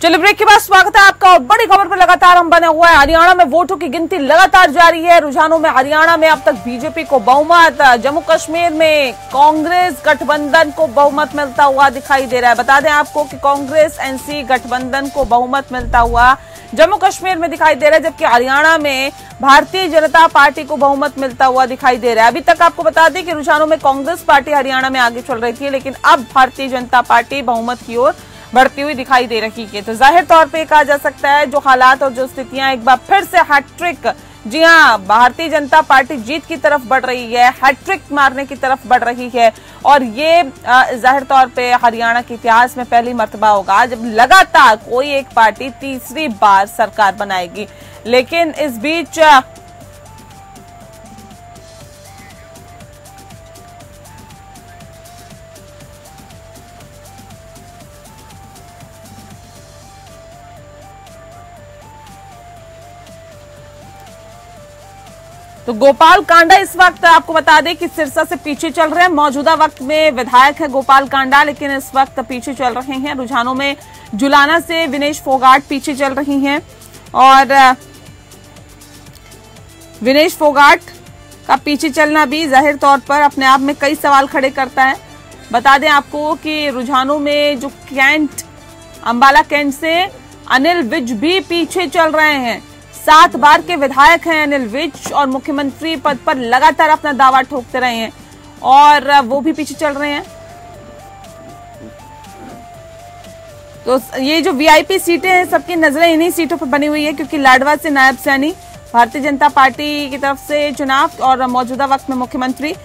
चलिए ब्रेक के बाद स्वागत है आपका। और बड़ी खबर पर लगातार हम बने हुए हैं। हरियाणा में वोटों की गिनती लगातार जारी है। रुझानों में हरियाणा में अब तक बीजेपी को बहुमत, जम्मू कश्मीर में कांग्रेस गठबंधन को बहुमत मिलता हुआ दिखाई दे रहा है। बता दें आपको कि कांग्रेस एनसी गठबंधन को बहुमत मिलता हुआ जम्मू कश्मीर में दिखाई दे रहा है, जबकि हरियाणा में भारतीय जनता पार्टी को बहुमत मिलता हुआ दिखाई दे रहा है। अभी तक आपको बता दें कि रुझानों में कांग्रेस पार्टी हरियाणा में आगे चल रही थी, लेकिन अब भारतीय जनता पार्टी बहुमत की ओर बढ़ती हुई दिखाई दे रही है। तो जाहिर तौर पे कहा जा सकता है जो हालात और जो स्थितियां एक बार फिर से हैट्रिक, जी हां, भारतीय जनता पार्टी जीत की तरफ बढ़ रही है, हैट्रिक मारने की तरफ बढ़ रही है। और ये जाहिर तौर पे हरियाणा के इतिहास में पहली मर्तबा होगा जब लगातार कोई एक पार्टी तीसरी बार सरकार बनाएगी। लेकिन इस बीच तो गोपाल कांडा इस वक्त आपको बता दें कि सिरसा से पीछे चल रहे हैं। मौजूदा वक्त में विधायक है गोपाल कांडा, लेकिन इस वक्त पीछे चल रहे हैं। रुझानों में जुलाना से विनेश फोगाट पीछे चल रही हैं और विनेश फोगाट का पीछे चलना भी जाहिर तौर पर अपने आप में कई सवाल खड़े करता है। बता दें आपको कि रुझानों में जो कैंट, अंबाला कैंट से अनिल विज भी पीछे चल रहे हैं। 7 बार के विधायक हैं अनिल विज और मुख्यमंत्री पद पर लगातार अपना दावा ठोकते रहे हैं और वो भी पीछे चल रहे हैं। तो ये जो वीआईपी सीटें हैं, सबकी नजरें इन्हीं सीटों पर बनी हुई है, क्योंकि लाडवा से नायब सैनी भारतीय जनता पार्टी की तरफ से चुनाव और मौजूदा वक्त में मुख्यमंत्री,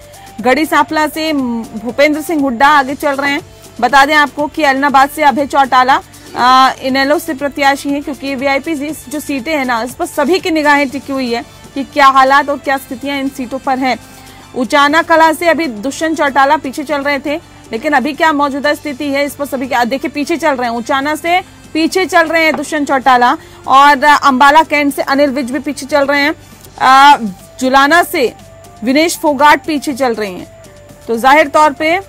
गढ़ी सांपला से भूपेंद्र सिंह हुड्डा आगे चल रहे हैं। बता दें आपको कि एलनाबाद से अभय चौटाला इनेलो से प्रत्याशी हैं, क्योंकि वीआईपी जो सीटें हैं ना, इस पर सभी की निगाहें टिकी हुई है कि क्या हालात और क्या स्थितियां इन सीटों पर हैं। उचाना कला से अभी दुष्यंत चौटाला पीछे चल रहे थे, लेकिन अभी क्या मौजूदा स्थिति है इस पर सभी देखिए पीछे चल रहे हैं। उचाना से पीछे चल रहे हैं दुष्यंत चौटाला और अंबाला कैंट से अनिल विज भी पीछे चल रहे हैं। जुलाना से विनेश फोगाट पीछे चल रहे हैं। तो जाहिर तौर पे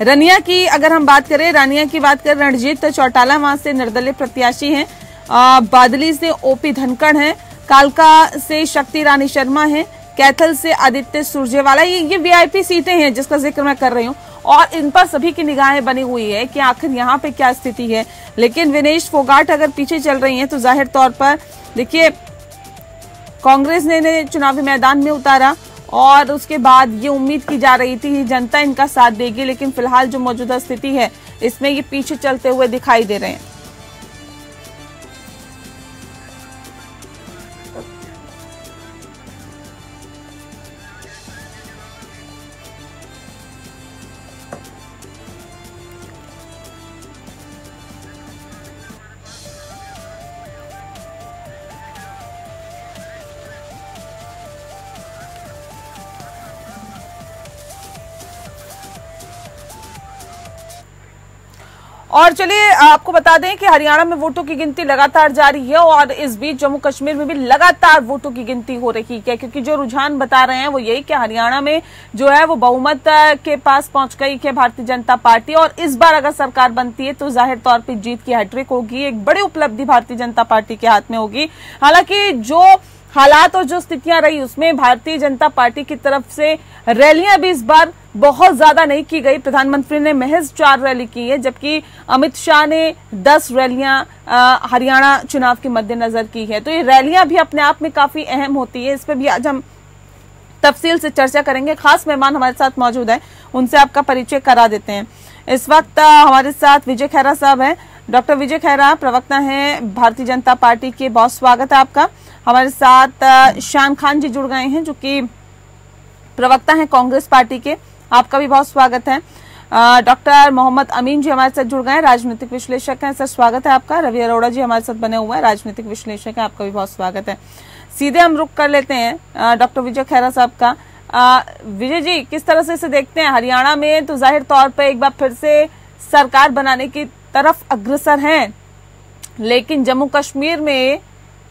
रनिया की अगर हम बात करें, रानिया की बात करें, रणजीत चौटाला वहां से निर्दलीय प्रत्याशी हैं। बादली से ओपी धनखड़ हैं, कालका से शक्ति रानी शर्मा हैं, कैथल से आदित्य सुरजेवाला। ये वीआईपी सीटें हैं जिसका जिक्र मैं कर रही हूँ और इन पर सभी की निगाहें बनी हुई है कि आखिर यहाँ पे क्या स्थिति है। लेकिन विनेश फोगाट अगर पीछे चल रही हैं तो जाहिर तौर पर देखिए कांग्रेस ने चुनावी मैदान में उतारा और उसके बाद ये उम्मीद की जा रही थी कि जनता इनका साथ देगी, लेकिन फिलहाल जो मौजूदा स्थिति है इसमें ये पीछे चलते हुए दिखाई दे रहे हैं। और चलिए आपको बता दें कि हरियाणा में वोटों की गिनती लगातार जारी है और इस बीच जम्मू कश्मीर में भी लगातार वोटों की गिनती हो रही है, क्योंकि जो रुझान बता रहे हैं वो यही कि हरियाणा में जो है वो बहुमत के पास पहुंच गई है भारतीय जनता पार्टी और इस बार अगर सरकार बनती है तो जाहिर तौर पर जीत की हैट्रिक होगी। एक बड़ी उपलब्धि भारतीय जनता पार्टी के हाथ में होगी। हालांकि जो हालात और जो स्थितियां रही उसमें भारतीय जनता पार्टी की तरफ से रैलियां भी इस बार बहुत ज्यादा नहीं की गई। प्रधानमंत्री ने महज 4 रैली की है, जबकि अमित शाह ने 10 रैलियां हरियाणा चुनाव के मद्देनजर की है। तो ये रैलियां भी अपने आप में काफी अहम होती है। इस पर भी आज हम तफसील से चर्चा करेंगे। खास मेहमान हमारे साथ मौजूद है, उनसे आपका परिचय करा देते हैं। इस वक्त हमारे साथ विजय खैरा साहब हैं। डॉक्टर विजय खैरा प्रवक्ता हैं भारतीय जनता पार्टी के। बहुत स्वागत है आपका। हमारे साथ शान खान जी जुड़ गए हैं जो कि प्रवक्ता हैं कांग्रेस पार्टी के, आपका भी बहुत स्वागत है। डॉक्टर मोहम्मद अमीन जी हमारे साथ जुड़ गए हैं, राजनीतिक विश्लेषक हैं। सर स्वागत है आपका। रवि अरोड़ा जी हमारे साथ बने हुए हैं, राजनीतिक विश्लेषक हैं, आपका भी बहुत स्वागत है। सीधे हम रुक कर लेते हैं डॉक्टर विजय खैरा साहब का। विजय जी, किस तरह से इसे देखते हैं? हरियाणा में तो जाहिर तौर पर एक बार फिर से सरकार बनाने की तरफ अग्रसर हैं, लेकिन जम्मू कश्मीर में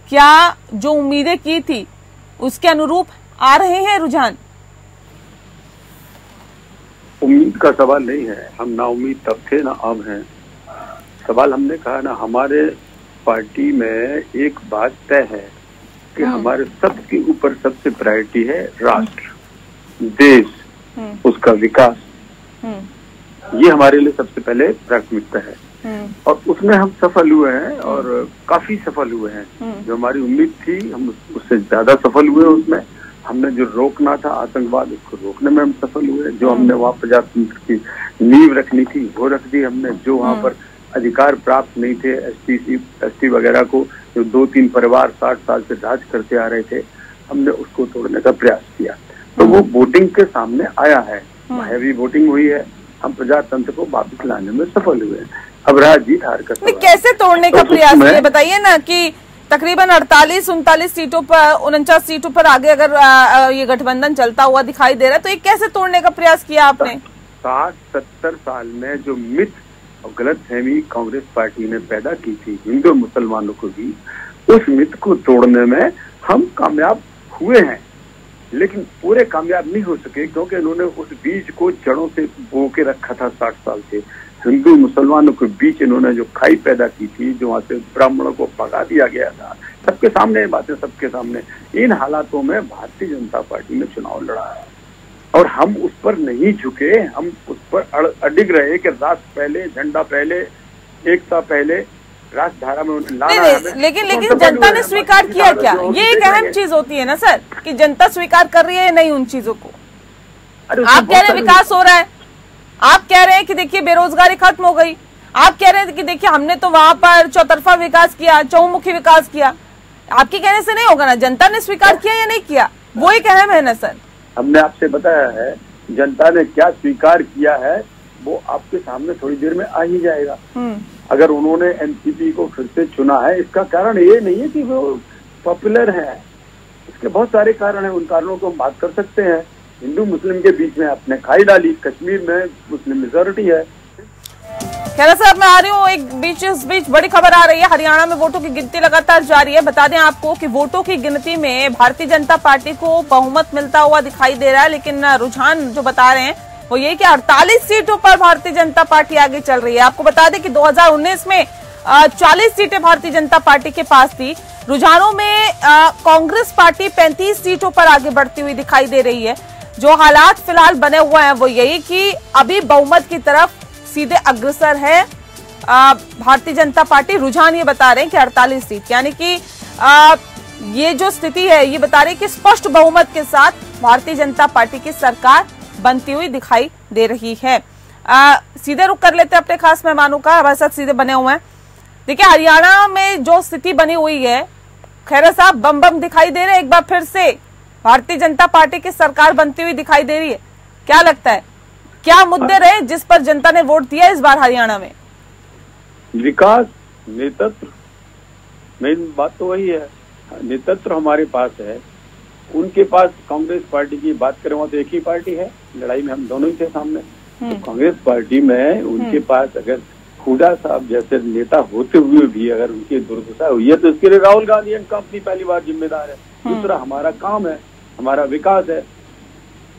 क्या जो उम्मीदें की थी उसके अनुरूप आ रहे हैं रुझान? उम्मीद का सवाल नहीं है, हम ना उम्मीद तब थे ना अब हैं। सवाल हमने कहा ना, हमारे पार्टी में एक बात तय है कि हमारे सबके ऊपर सबसे प्रायोरिटी है राष्ट्र, देश, उसका विकास। ये हमारे लिए सबसे पहले प्राथमिकता है और उसमें हम सफल हुए हैं और काफी सफल हुए हैं। जो हमारी उम्मीद थी हम उससे ज्यादा सफल हुए। उसमें हमने जो रोकना था आतंकवाद, उसको रोकने में हम सफल हुए। जो हमने वहाँ प्रजातंत्र की नींव रखनी थी वो रख दी हमने। जो वहाँ पर अधिकार प्राप्त नहीं थे एसटी वगैरह को, जो 2-3 परिवार 60 साल से राज करते आ रहे थे, हमने उसको तोड़ने का प्रयास किया। तो वो वोटिंग के सामने आया है, हैवी वोटिंग हुई है, हम प्रजातंत्र को वापस लाने में सफल हुए हैं। अब रहा जीत हार का सवाल। कैसे तोड़ने का प्रयास किया बताइए ना, कि तकरीबन 48-39 सीटों पर 49 सीटों पर आगे अगर ये गठबंधन चलता हुआ दिखाई दे रहा है, तो ये कैसे तोड़ने का प्रयास किया आपने? 60-70 साल में जो मिथ और गलतफहमी कांग्रेस पार्टी ने पैदा की थी हिंदू मुसलमानों को भी, उस मिथ को तोड़ने में हम कामयाब हुए हैं, लेकिन पूरे कामयाब नहीं हो सके क्योंकि इन्होंने उस बीज को जड़ों से बो के रखा था 60 साल से। हिंदू मुसलमानों के बीच इन्होंने जो खाई पैदा की थी, जो वहां से ब्राह्मणों को भगा दिया गया था, सबके सामने बातें, सबके सामने। इन हालातों में भारतीय जनता पार्टी ने चुनाव लड़ा है और हम उस पर नहीं झुके। हम उस पर अडिग रहे कि राष्ट्र पहले, झंडा पहले, एकता पहले, राष्ट्रधारा में उन्हें लाना है। लेकिन जनता ने स्वीकार किया क्या? ये एक अहम चीज होती है ना सर, कि जनता स्वीकार कर रही है नहीं उन चीजों को। आप कह रहे हैं विकास हो रहा है, आप कह रहे हैं कि देखिए बेरोजगारी खत्म हो गई, आप कह रहे हैं कि देखिए हमने तो वहां पर चौतरफा विकास किया, चौमुखी विकास किया। आपके कहने से नहीं होगा ना, जनता ने स्वीकार किया या नहीं किया, वो एक अहम है ना सर। हमने आपसे बताया है जनता ने क्या स्वीकार किया है, वो आपके सामने थोड़ी देर में आ ही जाएगा। अगर उन्होंने एनसीपी को फिर से चुना है, इसका कारण ये नहीं है कि वो पॉपुलर है, इसके बहुत सारे कारण हैं। उन कारणों को हम बात कर सकते हैं। हिंदू मुस्लिम के बीच में आपने खाई डाली, कश्मीर में मुस्लिम मेजॉरिटी है। खैर साहब मैं आ रही हूँ, इस बीच बड़ी खबर आ रही है, हरियाणा में वोटों की गिनती लगातार जारी है। बता दें आपको कि वोटों की गिनती में भारतीय जनता पार्टी को बहुमत मिलता हुआ दिखाई दे रहा है, लेकिन रुझान जो बता रहे हैं वो ये कि 48 सीटों पर भारतीय जनता पार्टी आगे चल रही है। आपको बता दें कि 2019 में 40 सीटें भारतीय जनता पार्टी के पास थी। रुझानों में कांग्रेस पार्टी 35 सीटों पर आगे बढ़ती हुई दिखाई दे रही है। जो हालात फिलहाल बने हुए हैं वो यही कि अभी बहुमत की तरफ सीधे अग्रसर है भारतीय जनता पार्टी। रुझान ये बता रहे हैं कि 48 सीट, यानी कि ये जो स्थिति है ये बता रही है कि स्पष्ट बहुमत के साथ भारतीय जनता पार्टी की सरकार बनती हुई दिखाई दे रही है। सीधे रुक कर लेते हैं अपने खास मेहमानों का, हमारे साथ सीधे बने हुए हैं। देखिए हरियाणा में जो स्थिति बनी हुई है, खैरा साहब बम बम दिखाई दे रहे हैं, एक बार फिर से भारतीय जनता पार्टी की सरकार बनती हुई दिखाई दे रही है। क्या लगता है क्या मुद्दे रहे जिस पर जनता ने वोट दिया इस बार हरियाणा में? विकास, नेतृत्व, मेन बात तो वही है। नेतृत्व हमारे पास है, उनके पास कांग्रेस पार्टी की बात करें वहां तो एक ही पार्टी है, लड़ाई में हम दोनों ही थे सामने। तो कांग्रेस पार्टी में उनके पास अगर हुड्डा साहब जैसे नेता होते हुए भी अगर उनकी दुर्दशा हुई है तो इसके लिए राहुल गांधी एंड कंपनी पहली बार जिम्मेदार है। दूसरा हमारा काम है, हमारा विकास है।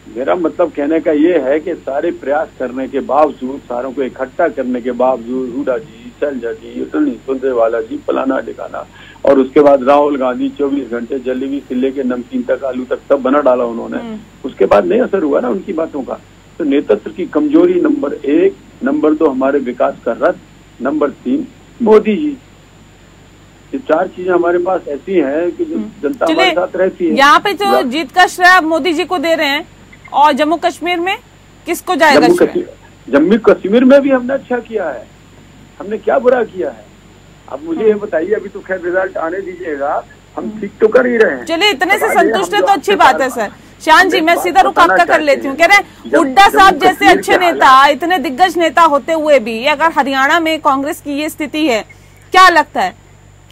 मेरा मतलब कहने का ये है कि सारे प्रयास करने के बावजूद, सारों को इकट्ठा करने के बावजूद, हुड्डा जी, शैलजा जी, सुरजेवाला जी, फलाना ठिकाना, और उसके बाद राहुल गांधी 24 घंटे जलेबी से लेके नमकीन तक, आलू तक सब बना डाला उन्होंने, उसके बाद नहीं असर हुआ ना उनकी बातों का। तो नेतृत्व की कमजोरी नंबर 1, नंबर 2 हमारे विकास का रथ, नंबर 3 मोदी जी। ये 4 चीजें हमारे पास ऐसी हैं कि जो जनता हमारे साथ रहती है। यहाँ पे जो जीत का श्रेय मोदी जी को दे रहे हैं, और जम्मू कश्मीर में किसको जाएगा? जम्मू कश्मीर में भी हमने अच्छा किया है, हमने क्या बुरा किया है? अब मुझे ये बताइए, अभी तो खैर रिजल्ट आने दीजिएगा, हम ठीक तो कर ही रहे हैं। चलिए इतने से संतुष्ट है तो अच्छी बात है सर। शान जी मैं सीधा रुख आपका कर लेती हूँ। कह रहे हैं हुड्डा साहब जैसे अच्छे नेता, इतने दिग्गज नेता होते हुए भी अगर हरियाणा में कांग्रेस की ये स्थिति है, क्या लगता है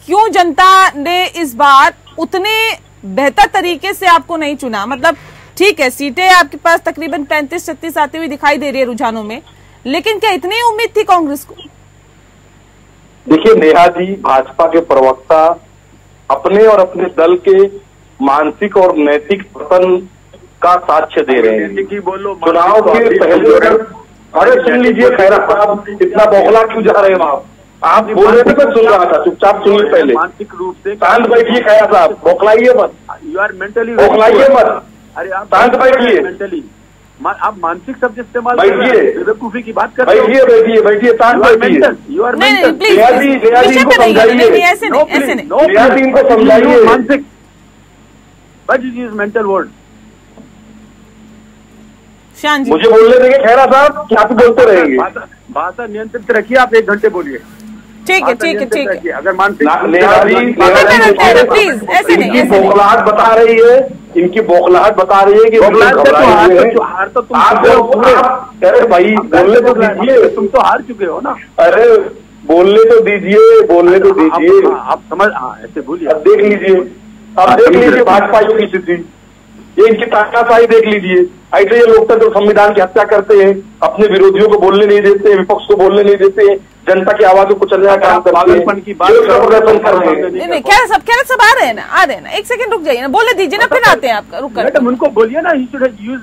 क्यों जनता ने इस बार उतने बेहतर तरीके से आपको नहीं चुना? मतलब ठीक है सीटें आपके पास तकरीबन 35-36 आती हुई दिखाई दे रही है रुझानों में, लेकिन क्या इतनी उम्मीद थी कांग्रेस को? देखिए नेहा जी, भाजपा के प्रवक्ता अपने और अपने दल के मानसिक और नैतिक पतन का साक्ष्य दे रहे हैं। चुनाव के पहले, अरे सुन लीजिए खैरा साहब, इतना बौखला क्यों जा रहे हैं आप? आप बोल रहे थे, मैं सुन रहा था, चुपचाप सुनिए पहले। मानसिक रूप से शांत बैठिए खैरा साहब, बौखलाइए मत, यू आर मेंटली बौखलाइए मत, अरे आप शांत बैठिए, मेंटली आप मानसिक शब्द इस्तेमाल बैठिए, बेवकूफी की बात कर रहे हो। बैठिए बैठिए बैठिए, शांत बैठिए। यू आर नहीं मेंटल। प्लीज, नेहा जी इनको समझाइए, ऐसे नहीं, ऐसे नहीं। नेहा जी इनको समझाइए। मानसिक but it is mental word. शान जी मुझे बोलने देंगे खैरा साहब, क्या आप बोलते रहेंगे? भाषा नियंत्रित रखिए, आप 1 घंटे बोलिए। ठीक है, ठीक है, ठीक है। अगर मानसिक नेहा जी प्लीज, ऐसे नहीं, इनकी ऐसे नहीं। बौखलाहट बता रही है, इनकी बौखलाहट बता रही है कि अरे भाई बोलने तो दीजिए, तुम तो हार चुके हो ना। अरे बोलने तो दीजिए, बोलने तो दीजिए। आप समझ, ऐसे बोलिए। अब देख लीजिए, अब देख लीजिए भाजपाइयों की स्थिति, ये इनकी तानाशाही देख लीजिए। ऐसे ये लोकतंत्र संविधान की हत्या करते हैं, अपने विरोधियों को बोलने नहीं देते, विपक्ष को बोलने नहीं देते, जनता की आवाज को कुचलने का काम करते हैं, पागलपन की बात प्रदर्शन कर रहे हैं। नहीं, खैर सब आ रहे हैं ना, आ रहे हैं ना। 1 सेकंड रुक जाइए ना, बोले दीजिए ना, फिर आते हैं आपका। रुक कर मैडम उनको बोलिए ना, he should use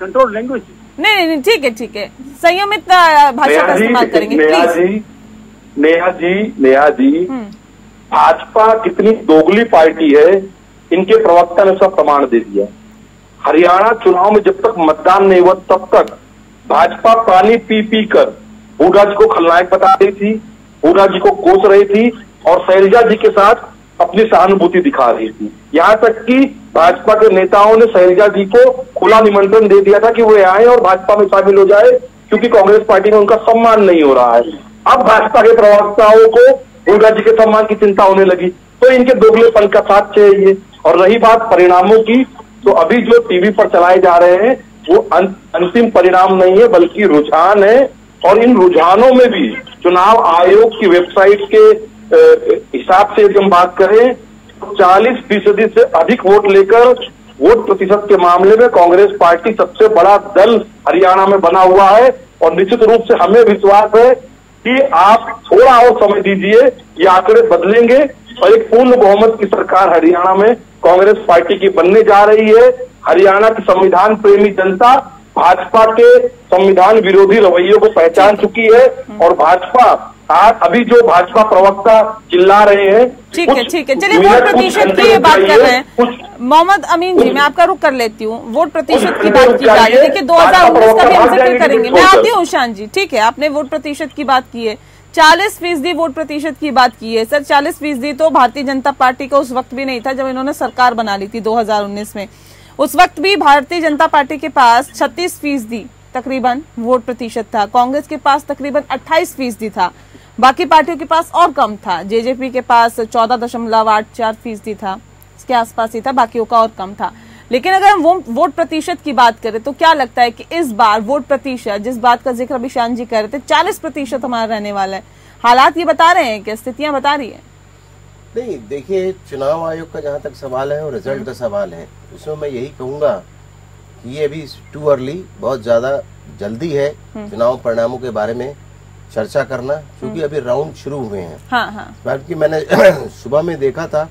control language. नहीं, ठीक है, ठीक है, संयमित भाषा का इस्तेमाल करेंगे प्लीज। नेहा जी भाजपा कितनी दोगली पार्टी है, इनके प्रवक्ता ने सब प्रमाण दे दिया। हरियाणा चुनाव में जब तक मतदान नहीं हुआ तब तक भाजपा पानी पी कर हुड्डा जी को खलनायक बता रही थी, हुड्डा जी को कोस रही थी और शैलजा जी के साथ अपनी सहानुभूति दिखा रही थी। यहाँ तक कि भाजपा के नेताओं ने शैलजा जी को खुला निमंत्रण दे दिया था कि वो आए और भाजपा में शामिल हो जाए, क्योंकि कांग्रेस पार्टी में उनका सम्मान नहीं हो रहा है। अब भाजपा के प्रवक्ताओं को हुड्डा जी के सम्मान की चिंता होने लगी, तो इनके दोगलेपन का साथ चाहिए। और रही बात परिणामों की, तो अभी जो टीवी पर चलाए जा रहे हैं वो अंतिम परिणाम नहीं है, बल्कि रुझान है। और इन रुझानों में भी चुनाव आयोग की वेबसाइट के हिसाब से यदि हम बात करें तो 40% से अधिक वोट लेकर वोट प्रतिशत के मामले में कांग्रेस पार्टी सबसे बड़ा दल हरियाणा में बना हुआ है। और निश्चित रूप से हमें विश्वास है कि आप थोड़ा और समय दीजिए, ये आंकड़े बदलेंगे और एक पूर्ण बहुमत की सरकार हरियाणा में कांग्रेस पार्टी की बनने जा रही है। हरियाणा की संविधान प्रेमी जनता भाजपा के संविधान विरोधी रवैये को पहचान चुकी है और भाजपा आज अभी जो भाजपा प्रवक्ता चिल्ला रहे हैं, ठीक है, चलिए वोट प्रतिशत की बात कर रहे हैं। मोहम्मद अमीन जी, मैं आपका रुख कर लेती हूँ। वोट प्रतिशत की बात की जा रही है, देखिए 2019 का भी हम जिक्र करेंगे। मैं आती हूँ शान जी, ठीक है, आपने वोट प्रतिशत की बात की है, 40% वोट प्रतिशत की बात की है। सर 40% तो भारतीय जनता पार्टी का उस वक्त भी नहीं था जब इन्होंने सरकार बना ली थी 2019 में। उस वक्त भी भारतीय जनता पार्टी के पास 36% तकरीबन वोट प्रतिशत था, कांग्रेस के पास तकरीबन 28% था, बाकी पार्टियों के पास और कम था। जेजेपी के पास 14.84% था, इसके आसपास ही था, बाकियों का और कम था। लेकिन अगर हम वोट प्रतिशत की बात करें तो क्या लगता है कि इस बार वोट प्रतिशत, जिस बात का जिक्र अभी शान जी कर रहे थे, 40% हमारा रहने वाला है। हालात ये बता रहे हैं, क्या स्थितियां बता रही है? नहीं, देखिए चुनाव आयोग का जहां तक सवाल है और रिजल्ट का सवाल है, उसमें मैं यही कहूंगा कि ये अभी टू अर्ली, बहुत ज्यादा जल्दी है चुनाव परिणामों के बारे में चर्चा करना, क्योंकि अभी राउंड शुरू हुए हैं। हाँ। बल्कि मैंने सुबह में देखा था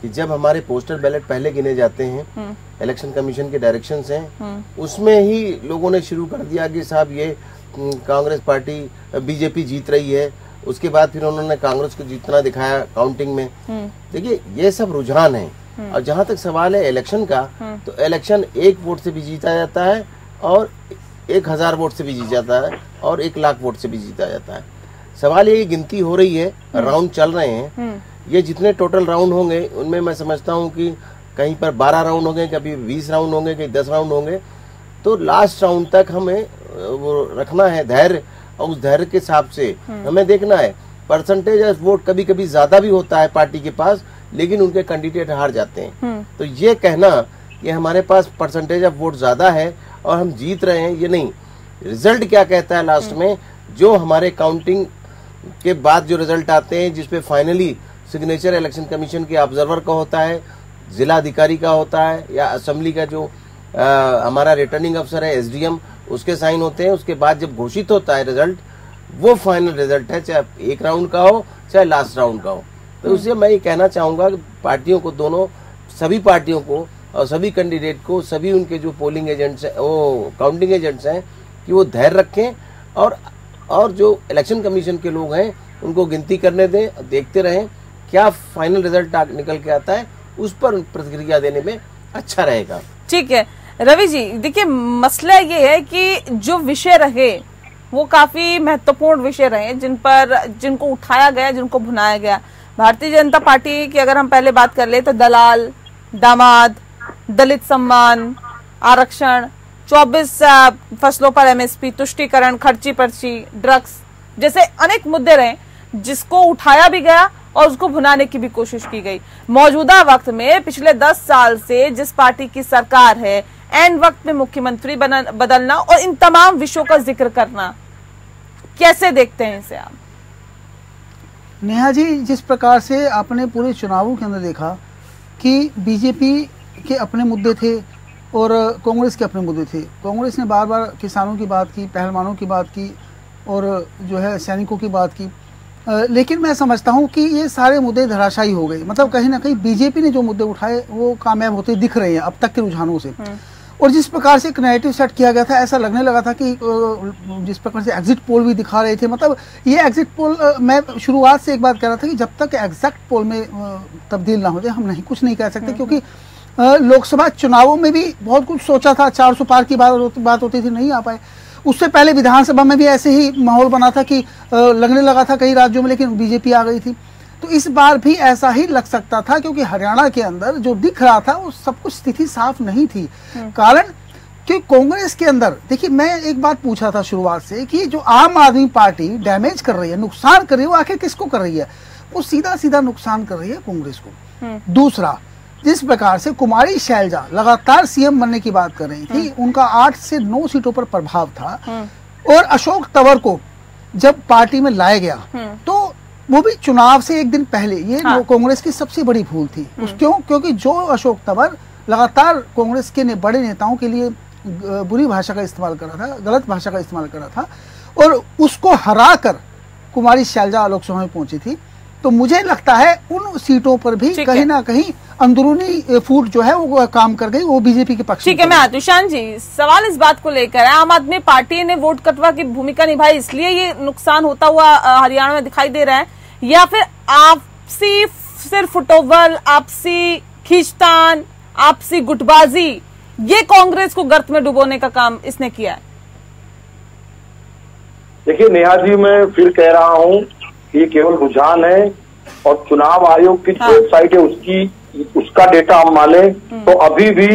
कि जब हमारे पोस्टल बैलेट पहले गिने जाते हैं, इलेक्शन कमीशन के डायरेक्शंस हैं, उसमें ही लोगों ने शुरू कर दिया कि साहब ये कांग्रेस पार्टी, बीजेपी जीत रही है। उसके बाद फिर उन्होंने कांग्रेस को जीतना दिखाया काउंटिंग में। देखिए ये सब रुझान है। और जहां तक सवाल है इलेक्शन का, तो इलेक्शन 1 वोट से भी जीता जाता है और 1000 वोट से भी जीता जाता है और 1 लाख वोट से भी जीता जाता है। सवाल ये गिनती हो रही है, राउंड चल रहे हैं। ये जितने टोटल राउंड होंगे उनमें मैं समझता हूँ कि कहीं पर 12 राउंड होंगे, कभी 20 राउंड होंगे, कहीं 10 राउंड होंगे। तो लास्ट राउंड तक हमें वो रखना है धैर्य, और उस धैर्य के हिसाब से हमें देखना है। परसेंटेज ऑफ वोट कभी कभी ज्यादा भी होता है पार्टी के पास, लेकिन उनके कैंडिडेट हार जाते हैं। तो ये कहना कि हमारे पास परसेंटेज ऑफ वोट ज्यादा है और हम जीत रहे हैं, ये नहीं। रिजल्ट क्या कहता है लास्ट में, जो हमारे काउंटिंग के बाद जो रिजल्ट आते हैं, जिसपे फाइनली सिग्नेचर इलेक्शन कमीशन के ऑब्जर्वर का होता है, जिला अधिकारी का होता है, या असेंबली का जो हमारा रिटर्निंग अफसर है एसडीएम, उसके साइन होते हैं। उसके बाद जब घोषित होता है रिजल्ट, वो फाइनल रिजल्ट है, चाहे 1 राउंड का हो चाहे लास्ट राउंड का हो। तो उससे मैं ये कहना चाहूंगा कि पार्टियों को, दोनों सभी पार्टियों को और सभी कैंडिडेट को, सभी उनके जो पोलिंग एजेंट्स हैं, वो काउंटिंग एजेंट्स हैं, कि वो धैर्य रखें और जो इलेक्शन कमीशन के लोग हैं उनको गिनती करने दें, देखते रहें क्या फाइनल रिजल्ट निकल के आता है, उस पर प्रतिक्रिया देने में अच्छा रहेगा। ठीक है रवि जी, देखिए मसला ये है कि जो विषय रहे वो काफी महत्वपूर्ण विषय रहे, जिनको उठाया गया, जिनको भुनाया गया। भारतीय जनता पार्टी की अगर हम पहले बात कर ले तो दलाल, दामाद, दलित सम्मान, आरक्षण, 24 फसलों पर एमएसपी, तुष्टीकरण, खर्ची पर्ची, ड्रग्स जैसे अनेक मुद्दे रहे जिसको उठाया भी गया और उसको भुनाने की भी कोशिश की गई। मौजूदा वक्त में पिछले 10 साल से जिस पार्टी की सरकार है, एंड वक्त में मुख्यमंत्री बदलना और इन तमाम विषयों का जिक्र करना, कैसे देखते हैं इसे आप? नेहा जी, जिस प्रकार से आपने पूरे चुनावों के अंदर देखा कि बीजेपी के अपने मुद्दे थे और कांग्रेस के अपने मुद्दे थे। कांग्रेस ने बार बार किसानों की बात की, पहलवानों की बात की और जो है सैनिकों की बात की, लेकिन मैं समझता हूं कि ये सारे मुद्दे धराशायी हो गए। मतलब कहीं ना कहीं बीजेपी ने जो मुद्दे उठाए वो कामयाब होते दिख रहे हैं अब तक के रुझानों से। और जिस प्रकार से एक नैरेटिव सेट किया गया था, ऐसा लगने लगा था कि जिस प्रकार से एग्जिट पोल भी दिखा रहे थे, मतलब ये एग्जिट पोल, मैं शुरुआत से एक बात कह रहा था कि जब तक एग्जैक्ट पोल में तब्दील ना हो जाए हम कुछ नहीं कह सकते, क्योंकि लोकसभा चुनावों में भी बहुत कुछ सोचा था, 400 पार की बात होती थी, नहीं आ पाए। उससे पहले विधानसभा में भी ऐसे ही माहौल बना था कि लगने लगा था कई राज्यों में, लेकिन बीजेपी आ गई थी। तो इस बार भी ऐसा ही लग सकता था, क्योंकि हरियाणा के अंदर जो दिख रहा था वो सब कुछ स्थिति साफ नहीं थी। कारण कि कांग्रेस के अंदर, देखिए मैं एक बात पूछा था शुरुआत से कि जो आम आदमी पार्टी डैमेज कर रही है, नुकसान कर रही है, वो आखिर किसको कर रही है? वो सीधा सीधा नुकसान कर रही है कांग्रेस को। दूसरा, जिस प्रकार से कुमारी शैलजा लगातार सीएम बनने की बात कर रही थी, उनका 8 से 9 सीटों पर प्रभाव था, और अशोक तंवर को जब पार्टी में लाया गया तो वो भी चुनाव से एक दिन पहले, ये कांग्रेस की सबसे बड़ी भूल थी। क्योंकि जो अशोक तंवर लगातार कांग्रेस के बड़े नेताओं के लिए बुरी भाषा का इस्तेमाल कर रहा था, गलत भाषा का इस्तेमाल कर रहा था, और उसको हराकर कुमारी शैलजा लोकसभा में पहुंची थी। तो मुझे लगता है उन सीटों पर भी कहीं ना कहीं अंदरूनी फूट जो है वो काम कर गई, वो बीजेपी के पक्ष। ठीक है, मैं आतिशान जी, सवाल इस बात को लेकर है, आम आदमी पार्टी ने वोट कटवा की भूमिका निभाई इसलिए ये नुकसान होता हुआ हरियाणा में दिखाई दे रहा है, या फिर आपसी सिर्फ फुटोबल, आपसी खींचतान, आपसी गुटबाजी, ये कांग्रेस को गर्त में डुबोने का काम इसने किया है? देखिए नेहा जी, मैं फिर कह रहा हूँ ये केवल रुझान है, और चुनाव आयोग की वेबसाइट है उसका डेटा हम माने तो अभी भी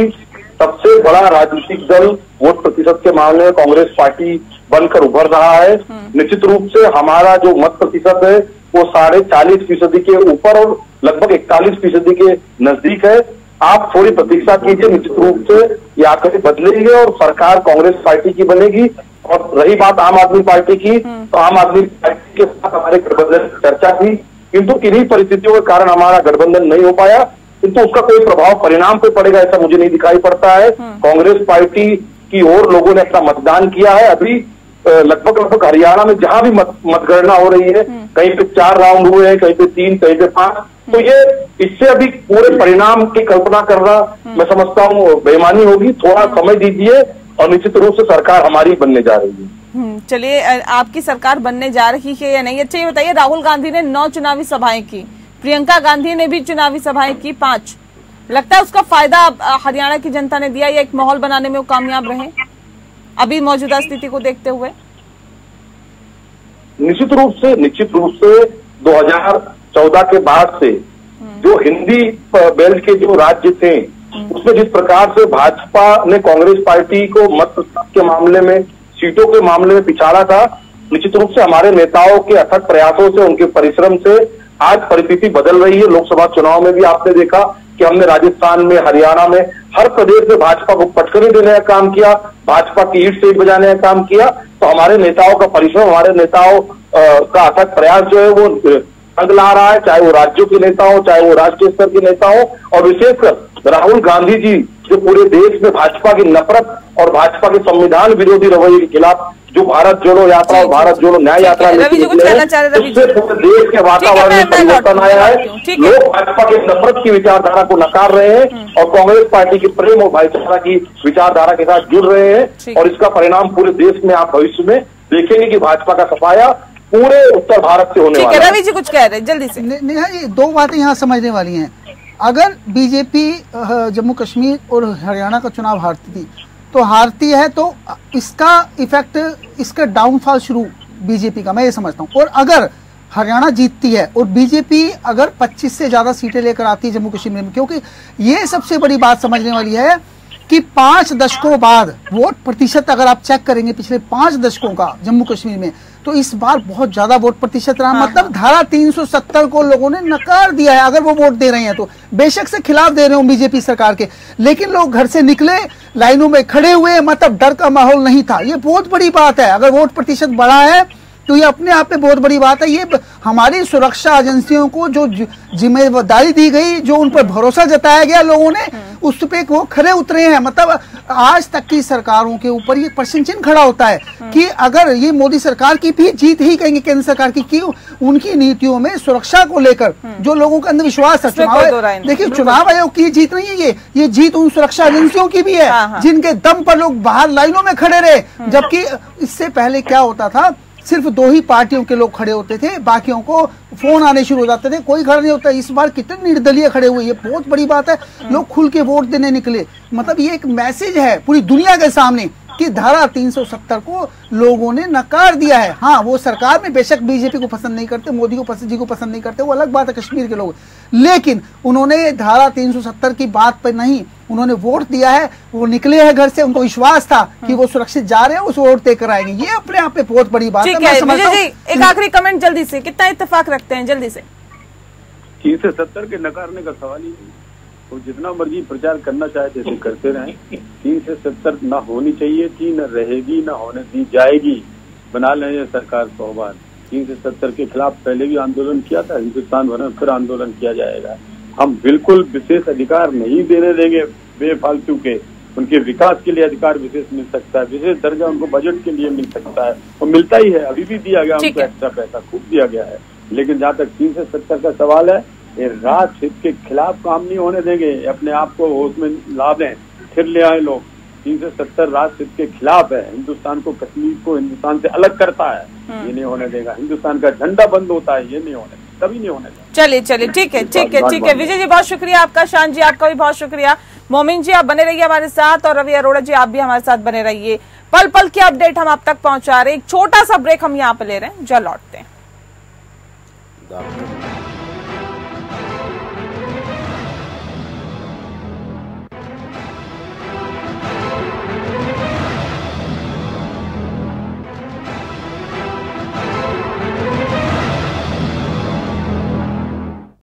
सबसे बड़ा राजनीतिक दल वोट प्रतिशत के मामले में कांग्रेस पार्टी बनकर उभर रहा है। निश्चित रूप से हमारा जो मत प्रतिशत है वो 40.5% के ऊपर और लगभग 41% के नजदीक है। आप थोड़ी प्रतीक्षा कीजिए, निश्चित रूप से ये आंकड़े बदलेंगे और सरकार कांग्रेस पार्टी की बनेगी। और रही बात आम आदमी पार्टी की, तो आम आदमी पार्टी के साथ हमारे गठबंधन की चर्चा थी, किंतु किन्हीं परिस्थितियों के कारण हमारा गठबंधन नहीं हो पाया, किंतु उसका कोई प्रभाव परिणाम पे पड़ेगा ऐसा मुझे नहीं दिखाई पड़ता है। कांग्रेस पार्टी की ओर लोगों ने अपना मतदान किया है। अभी लगभग हरियाणा में जहां भी मतगणना हो रही है, कहीं पे 4 राउंड हुए हैं, कहीं पे 3, कहीं पे 5, तो ये इससे अभी पूरे परिणाम की कल्पना करना मैं समझता हूँ बेईमानी होगी। थोड़ा समय दीजिए और निश्चित रूप से सरकार हमारी बनने जा रही है। चलिए, आपकी सरकार बनने जा रही है या नहीं? अच्छा ये बताइए, राहुल गांधी ने 9 चुनावी सभाएं की, प्रियंका गांधी ने भी चुनावी सभाएं की 5, लगता है उसका फायदा हरियाणा की जनता ने दिया, या एक माहौल बनाने में वो कामयाब रहे अभी मौजूदा स्थिति को देखते हुए? निश्चित रूप से 2014 के बाद से जो हिंदी बेल्ट के जो राज्य थे उसमें जिस प्रकार से भाजपा ने कांग्रेस पार्टी को मत के मामले में, सीटों के मामले में पिछाड़ा था, निश्चित रूप से हमारे नेताओं के अथक प्रयासों से, उनके परिश्रम से आज परिस्थिति बदल रही है। लोकसभा चुनाव में भी आपने देखा कि हमने राजस्थान में, हरियाणा में, हर प्रदेश में भाजपा को पटखनी देने का काम किया, भाजपा की ईट से बजाने का काम किया। तो हमारे नेताओं का परिश्रम, हमारे नेताओं का अथक प्रयास जो है वो अंग ला रहा है, चाहे वो राज्यों के नेता हो, चाहे वो राष्ट्रीय स्तर के नेता हो। और विशेषकर राहुल गांधी जी जो पूरे देश में भाजपा की नफरत और भाजपा के संविधान विरोधी रवैये के खिलाफ जो भारत जोड़ो यात्रा और भारत जोड़ो न्याय यात्रा उससे पूरे देश के वातावरण में परिवर्तन आया है। लोग भाजपा की नफरत की विचारधारा को नकार रहे हैं और कांग्रेस पार्टी की प्रेम और भाईचारा की विचारधारा के साथ जुड़ रहे हैं, और इसका परिणाम पूरे देश में आप भविष्य में देखेंगे कि भाजपा का सफाया पूरे उत्तर भारत से होने ठीक वाला है। रवि जी कुछ कह रहे हैं जल्दी से। नेहा जी, दो बातें यहाँ समझने वाली हैं। अगर बीजेपी जम्मू कश्मीर और हरियाणा का चुनाव हारती थी तो हारती है, तो इसका इफेक्ट, इसका डाउनफॉल शुरू बीजेपी का, मैं ये समझता हूँ। और अगर हरियाणा जीतती है और बीजेपी अगर 25 से ज्यादा सीटें लेकर आती है जम्मू कश्मीर में, क्योंकि ये सबसे बड़ी बात समझने वाली है कि 5 दशकों बाद वोट प्रतिशत अगर आप चेक करेंगे पिछले 5 दशकों का जम्मू कश्मीर में, तो इस बार बहुत ज्यादा वोट प्रतिशत रहा। मतलब धारा 370 को लोगों ने नकार दिया है। अगर वो वोट दे रहे हैं तो बेशक से खिलाफ दे रहे हो बीजेपी सरकार के, लेकिन लोग घर से निकले, लाइनों में खड़े हुए, मतलब डर का माहौल नहीं था। ये बहुत बड़ी बात है। अगर वोट प्रतिशत बढ़ा है तो ये अपने आप में बहुत बड़ी बात है। ये हमारी सुरक्षा एजेंसियों को जो जिम्मेदारी दी गई, जो उन पर भरोसा जताया गया लोगों ने, उस पे वो खरे उतरे हैं। मतलब आज तक की सरकारों के ऊपर ये प्रश्न चिन्ह खड़ा होता है कि अगर ये मोदी सरकार की भी जीत ही कहेंगे, केंद्र सरकार की उनकी नीतियों में सुरक्षा को लेकर जो लोगों का अंधविश्वास है। चुनाव, देखिए, चुनाव आयोग की जीत नहीं है ये जीत उन सुरक्षा एजेंसियों की भी है जिनके दम पर लोग बाहर लाइनों में खड़े रहे। जबकि इससे पहले क्या होता था, सिर्फ 2 ही पार्टियों के लोग खड़े होते थे, बाकियों को फोन आने शुरू हो जाते थे, कोई खड़ा नहीं होता। इस बार कितने निर्दलीय खड़े हुए, ये बहुत बड़ी बात है। लोग खुल के वोट देने निकले। मतलब ये एक मैसेज है पूरी दुनिया के सामने कि धारा 370 को लोगों ने नकार दिया है। हाँ, वो सरकार में बेशक बीजेपी को पसंद नहीं करते, मोदी को पसंद नहीं करते, वो अलग बात है, कश्मीर के लोग, लेकिन उन्होंने धारा 370 की बात पर नहीं, उन्होंने वोट दिया है। वो निकले हैं घर से, उनको विश्वास था कि वो सुरक्षित जा रहे हैं, उस वोट देकर आएंगे। ये अपने आप में बहुत बड़ी बात है। विजय जी, एक आखिरी कमेंट जल्दी से, कितना इत्तेफाक रखते हैं जल्दी से? 370 के नकारने का सवाल ही नहीं। वो जितना मर्जी प्रचार करना चाहे जैसे करते रहें। 370 ना होनी चाहिए थी, न रहेगी, न होने दी जाएगी। बना लें ये सरकार 100 बार। 370 के खिलाफ पहले भी आंदोलन किया था, हिंदुस्तान भर में फिर आंदोलन किया जाएगा। हम बिल्कुल विशेष अधिकार नहीं देने देंगे बेफालतू के। उनके विकास के लिए अधिकार विशेष मिल सकता है, विशेष दर्जा उनको बजट के लिए मिल सकता है, और मिलता ही है, अभी भी दिया गया उनको एक्स्ट्रा पैसा, खूब दिया गया है। लेकिन जहाँ तक 370 का सवाल है, ये राष्ट्र हित के खिलाफ काम नहीं होने देंगे। अपने आप को होश में ला दें, फिर ले आए लोग। 370 राष्ट्र हित के खिलाफ है, हिंदुस्तान को, कश्मीर को हिंदुस्तान से अलग करता है, ये नहीं होने देगा। हिंदुस्तान का झंडा बंद होता है, ये नहीं होने, कभी नहीं होने देगा। चलिए ठीक है। विजय जी बहुत शुक्रिया आपका, शान जी आपका भी बहुत शुक्रिया, मोमिन जी आप बने रहिए हमारे साथ, और रवि अरोड़ा जी आप भी हमारे साथ बने रहिए। पल पल की अपडेट हम आप तक पहुंचा रहे। एक छोटा सा ब्रेक हम यहाँ पे ले रहे हैं, जल्द लौटते हैं।